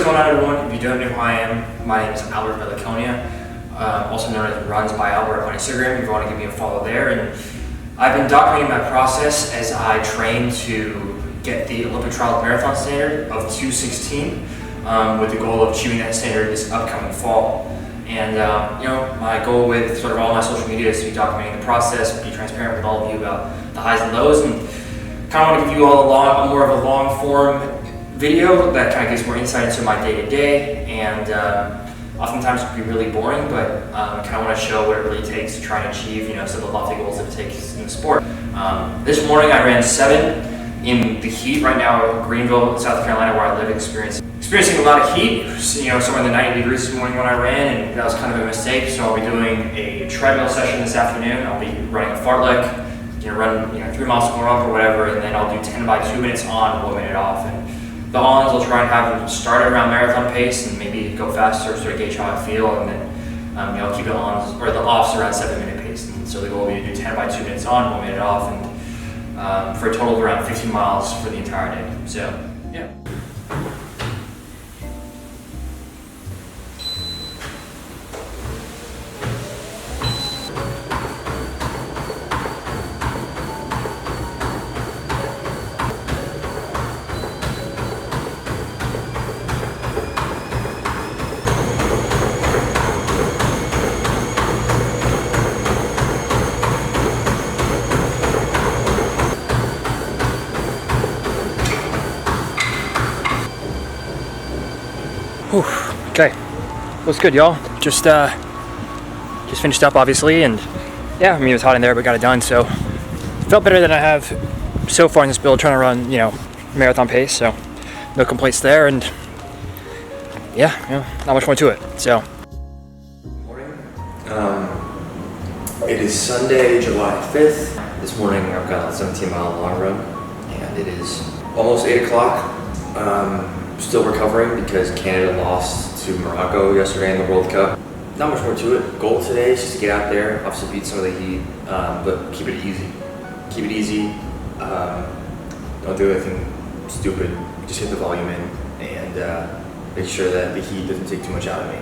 going on, everyone? If you don't know who I am, my name is Albert Belliconia, also known as Runs by Albert on Instagram. If you want to give me a follow there. And I've been documenting my process as I train to get the Olympic trial marathon standard of 2:16, with the goal of achieving that standard this upcoming fall. And my goal with sort of all my social media is to be documenting the process, be transparent with all of you about the highs and lows, and kind of want to give you all more of a long form video that kind of gives more insight into my day-to-day, and oftentimes it can be really boring, but I kind of want to show what it really takes to try and achieve some of the lofty goals that it takes in the sport. This morning I ran 7 in the heat right now in Greenville, South Carolina, where I live, experiencing a lot of heat. Somewhere in the 90 degrees this morning when I ran, and that was kind of a mistake. So I'll be doing a treadmill session this afternoon. I'll be running a fartlek, run 3 miles more up or whatever, and then I'll do 10 by 2 minutes on, 1 minute off. And the ons, I'll try and have them start around marathon pace and maybe go faster, sort of gauge how I feel, and then keep the ons or the offs around 7-minute pace. And so the goal will be to do 10 by 2 minutes on, 1 minute off, and for a total of around 15 miles for the entire day. So yeah. Whew. Okay, what's good, y'all? Just finished up, obviously, and yeah, it was hot in there, but got it done. So felt better than I have so far in this build, trying to run, marathon pace. So no complaints there, and yeah, not much more to it. So. Morning. It is Sunday, July 5th. This morning I've got a 17-mile long run, and it is almost 8 o'clock. Still recovering because Canada lost to Morocco yesterday in the World Cup. Not much more to it. Goal today is just to get out there, obviously beat some of the heat, but keep it easy. Keep it easy. Don't do anything stupid. Just hit the volume in and make sure that the heat doesn't take too much out of me.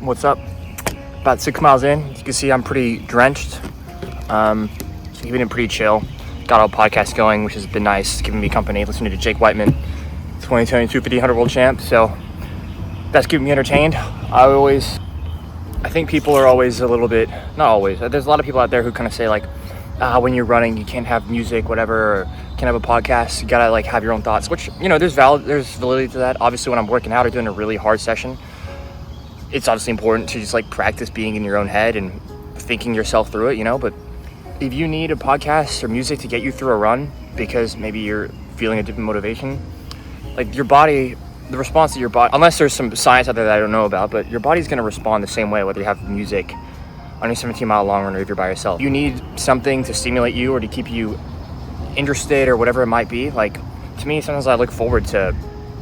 What's up? About 6 miles in. As you can see, I'm pretty drenched. Keeping it pretty chill. Got our podcast going, which has been nice, giving me company, listening to Jake Whiteman, 2022 1500 world champ. So that's keeping me entertained. I think people are always a little bit, not always, there's a lot of people out there who kind of say like, when you're running, you can't have music, whatever, or can't have a podcast, you gotta like have your own thoughts, which, there's validity to that. Obviously when I'm working out or doing a really hard session, it's obviously important to just like practice being in your own head and thinking yourself through it, but if you need a podcast or music to get you through a run because maybe you're feeling a different motivation, like your body, the response to your body, unless there's some science out there that I don't know about, but your body's going to respond the same way whether you have music on your 17-mile long run or if you're by yourself. You need something to stimulate you or to keep you interested or whatever it might be. Like, to me, sometimes I look forward to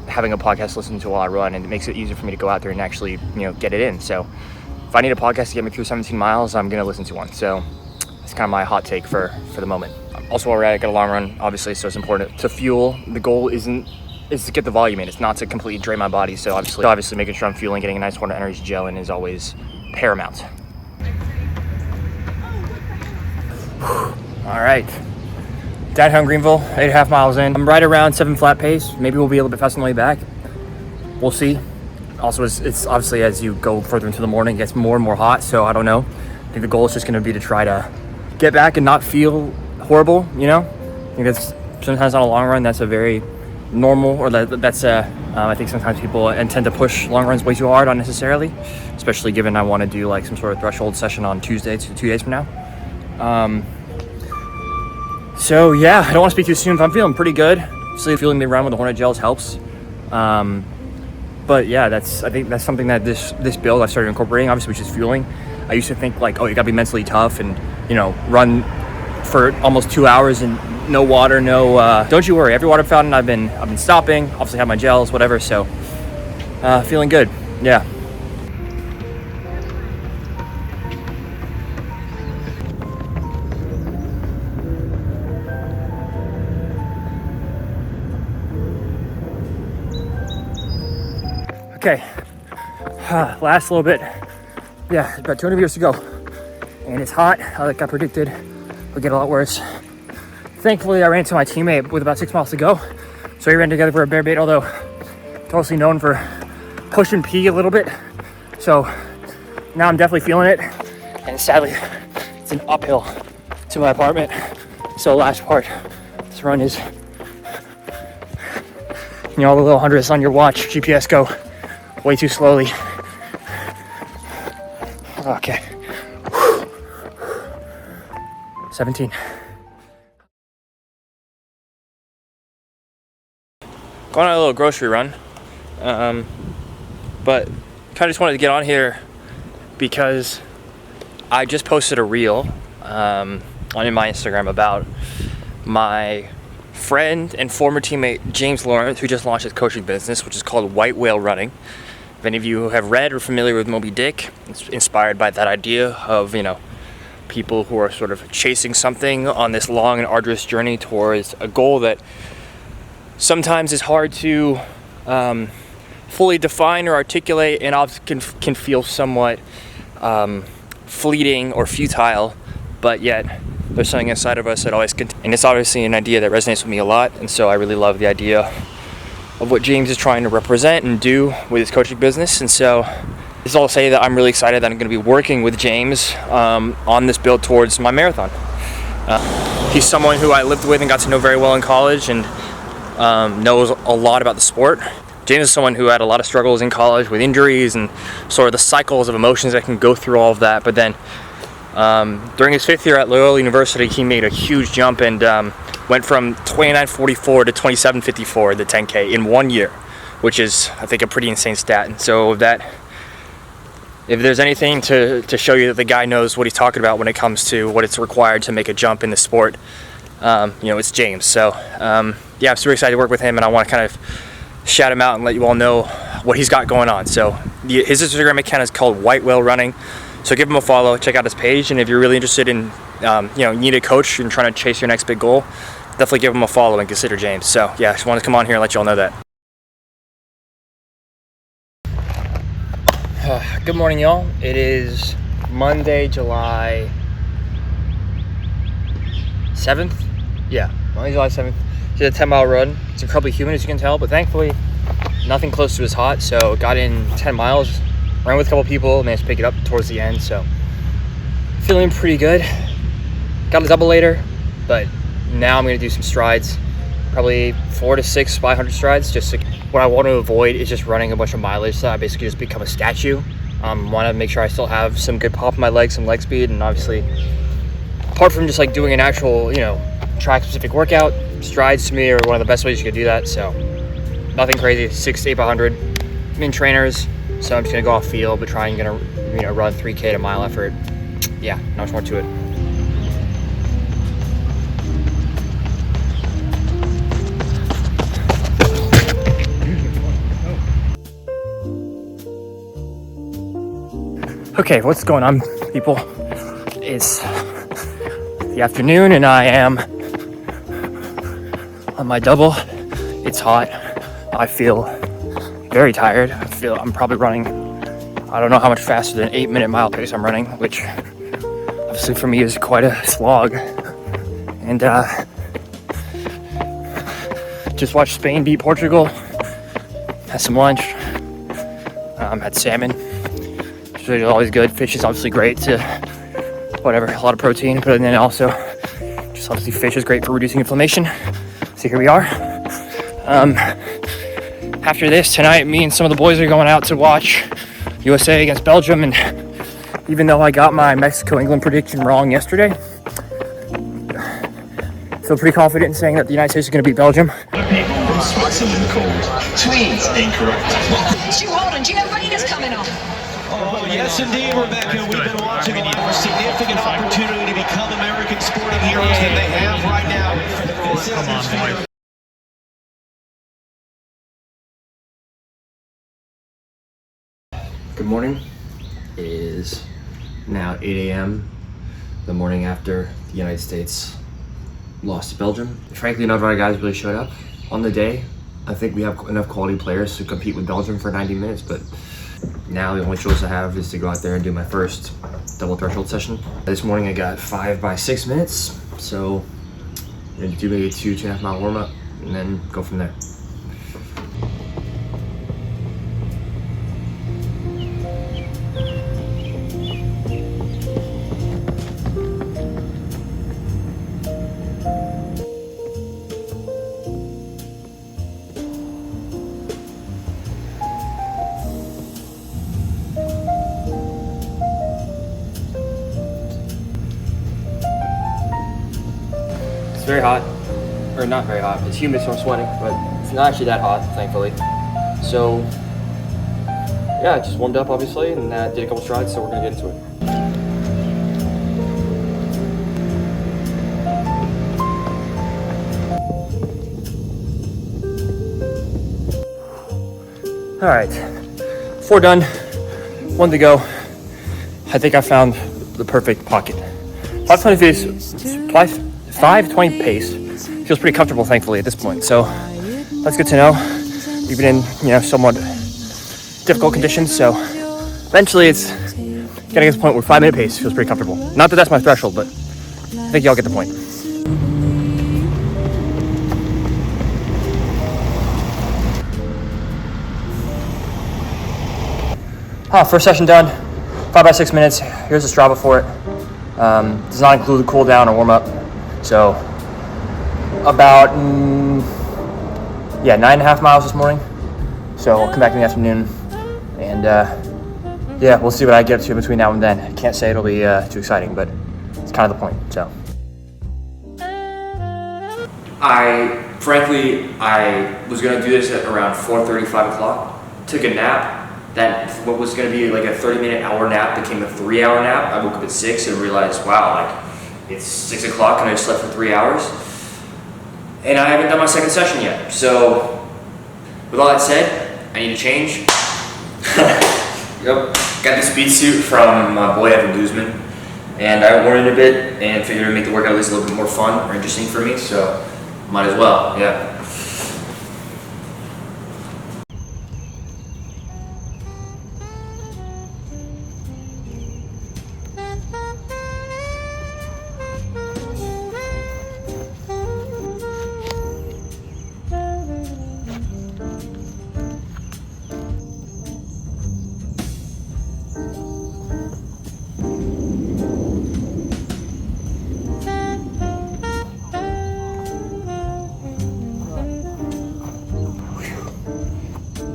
having a podcast to listen to while I run, and it makes it easier for me to go out there and actually, get it in. So if I need a podcast to get me through 17 miles, I'm going to listen to one. So it's kind of my hot take for the moment. Also, while we're at it, I got a long run, obviously, so it's important to fuel. The goal is to get the volume in. It's not to completely drain my body. So obviously making sure I'm fueling, getting a nice water energy gel in is always paramount. All right, downtown Greenville, 8.5 miles in. I'm right around 7 flat pace. Maybe we'll be a little bit faster on the way back. We'll see. Also, it's obviously as you go further into the morning, it gets more and more hot. So I don't know. I think the goal is just going to be to try to get back and not feel horrible, I think that's sometimes on a long run, that's a very normal, or that's I think sometimes people intend to push long runs way too hard unnecessarily, especially given I want to do like some sort of threshold session on Tuesday, 2 days from now. So yeah, I don't want to speak too soon, but I'm feeling pretty good. Obviously feeling the run with the Hornet gels helps. But yeah, I think that's something that this build I started incorporating, obviously, which is fueling. I used to think like, oh, you gotta be mentally tough and, run for almost 2 hours and no water, don't you worry. Every water fountain I've been stopping, obviously have my gels, whatever. So, feeling good. Yeah. Okay, last little bit. Yeah, about 200 meters to go. And it's hot, like I predicted. It'll get a lot worse. Thankfully, I ran into my teammate with about 6 miles to go. So we ran together for a bear bait, although totally known for pushing P a little bit. So now I'm definitely feeling it. And sadly, it's an uphill to my apartment. So last part, this run is, you know, all the little hundreds on your watch, GPS go way too slowly. Okay. 17. Going on a little grocery run. But kind of just wanted to get on here because I just posted a reel on my Instagram about my friend and former teammate James Lawrence, who just launched his coaching business, which is called White Whale Running. If any of you have read or familiar with Moby Dick, it's inspired by that idea of, you know, people who are sort of chasing something on this long and arduous journey towards a goal that sometimes is hard to fully define or articulate, and often can feel somewhat fleeting or futile, but yet there's something inside of us that always and it's obviously an idea that resonates with me a lot. And so I really love the idea of what James is trying to represent and do with his coaching business. And so this is all to say that I'm really excited that I'm going to be working with James on this build towards my marathon. He's someone who I lived with and got to know very well in college, and knows a lot about the sport. James is someone who had a lot of struggles in college with injuries and sort of the cycles of emotions that can go through all of that. But then during his 5th year at Loyola University, he made a huge jump and went from 29:44 to 27:54, the 10K, in 1 year, which is, I think, a pretty insane stat. And so that, if there's anything to show you that the guy knows what he's talking about when it comes to what it's required to make a jump in the sport, you know, it's James. So yeah, I'm super excited to work with him, and I want to kind of shout him out and let you all know what he's got going on. So his Instagram account is called White Whale Running. So give him a follow, check out his page, and if you're really interested in, you know, need a coach and trying to chase your next big goal, definitely give him a follow and consider James. So yeah, I just wanted to come on here and let you all know that. Good morning, y'all. It is Monday, July 7th. Yeah, Monday, July 7th. Did a 10-mile run. It's incredibly humid, as you can tell, but thankfully nothing close to as hot. So got in 10 miles, ran with a couple people, managed to pick it up towards the end. So feeling pretty good. Got a double later, but now I'm going to do some strides, probably 4 to 6 500 strides. Just to, what I want to avoid is just running a bunch of mileage, so I basically just become a statue. Want to make sure I still have some good pop in my legs, some leg speed, and obviously, apart from just like doing an actual, you know, track specific workout, strides to me are one of the best ways you can do that. So nothing crazy, 6 to 8 100. I'm in trainers, so I'm just gonna go off field, but try and you know, run 3K to mile effort. Yeah, not much more to it. Okay, what's going on, people? It's the afternoon and I am on my double. It's hot. I feel very tired. I'm probably running, I don't know how much faster than 8-minute mile pace I'm running, which obviously for me is quite a slog. And just watched Spain beat Portugal. Had some lunch. Had salmon, which is always good. Fish is obviously great to whatever, a lot of protein, but then also just obviously fish is great for reducing inflammation. So here we are. After this tonight, me and some of the boys are going out to watch USA against Belgium, and even though I got my Mexico-England prediction wrong yesterday, I feel pretty confident in saying that the United States is going to beat Belgium. People from Switzerland called tweets incorrect. Stu Holden, do you know rain is coming on? Oh, yes, indeed, Rebecca. We've been watching a more significant opportunity to become American sporting heroes than they have right now. Come on, boy. Good morning. It is now 8 a.m. the morning after the United States lost to Belgium. Frankly, none of our guys really showed up on the day. I think we have enough quality players to compete with Belgium for 90 minutes, but now the only choice I have is to go out there and do my first double threshold session. This morning I got 5 by 6 minutes, so I'm gonna do maybe a 2.5 mile warm up and then go from there. It's very hot, or not very hot. It's humid, so I'm sweating, but it's not actually that hot, thankfully. So, yeah, just warmed up, obviously, and did a couple strides, so we're gonna get into it. All right, 4 done, 1 to go. I think I found the perfect pocket. 520 pace feels pretty comfortable, thankfully, at this point. So that's good to know. We've been in, somewhat difficult conditions. So eventually, it's getting to this point where 5-minute pace feels pretty comfortable. Not that that's my threshold, but I think y'all get the point. First session done. 5 by 6 minutes. Here's the Strava for it. Does not include the cool down or warm up. So about 9.5 miles this morning. So I'll come back in the afternoon and we'll see what I get up to between now and then. I can't say it'll be too exciting, but it's kind of the point. So I was gonna do this at around 4:30, 5 o'clock. Took a nap. That what was gonna be like a 30-minute hour nap became a 3-hour nap. I woke up at 6 and realized, wow, like it's 6 o'clock and I slept for 3 hours. And I haven't done my second session yet. So with all that said, I need to change. Yep. Got this speed suit from my boy Evan Guzman. And I worn it a bit and figured to make the workout at least a little bit more fun or interesting for me. So might as well, yeah.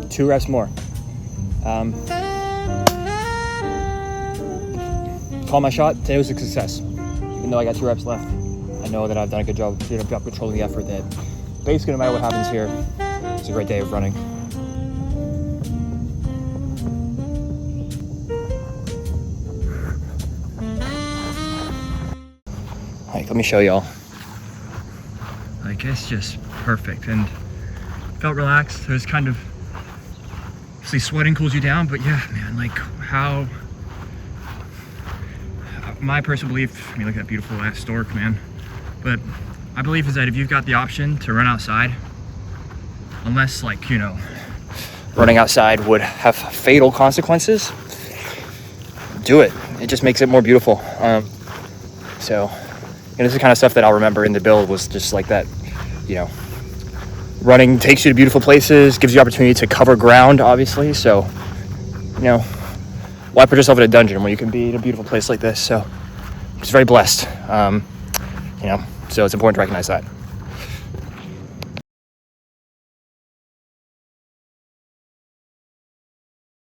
Two reps more. Call my shot. Today was a success. Even though I got 2 reps left, I know that I've done a good job controlling the effort. That basically, no matter what happens here, it's a great day of running. Like, let me show y'all. Like, it's just perfect and felt relaxed. It was kind of, see, sweating cools you down, but yeah, man, like how, my personal belief, I mean, look at that beautiful ass stork, man. But my belief is that if you've got the option to run outside, unless like, running outside would have fatal consequences, do it. It just makes it more beautiful. So, this is the kind of stuff that I'll remember in the build, was just like that, running takes you to beautiful places, gives you opportunity to cover ground, obviously. So, why put yourself in a dungeon when you can be in a beautiful place like this? So, I'm just very blessed, so it's important to recognize that.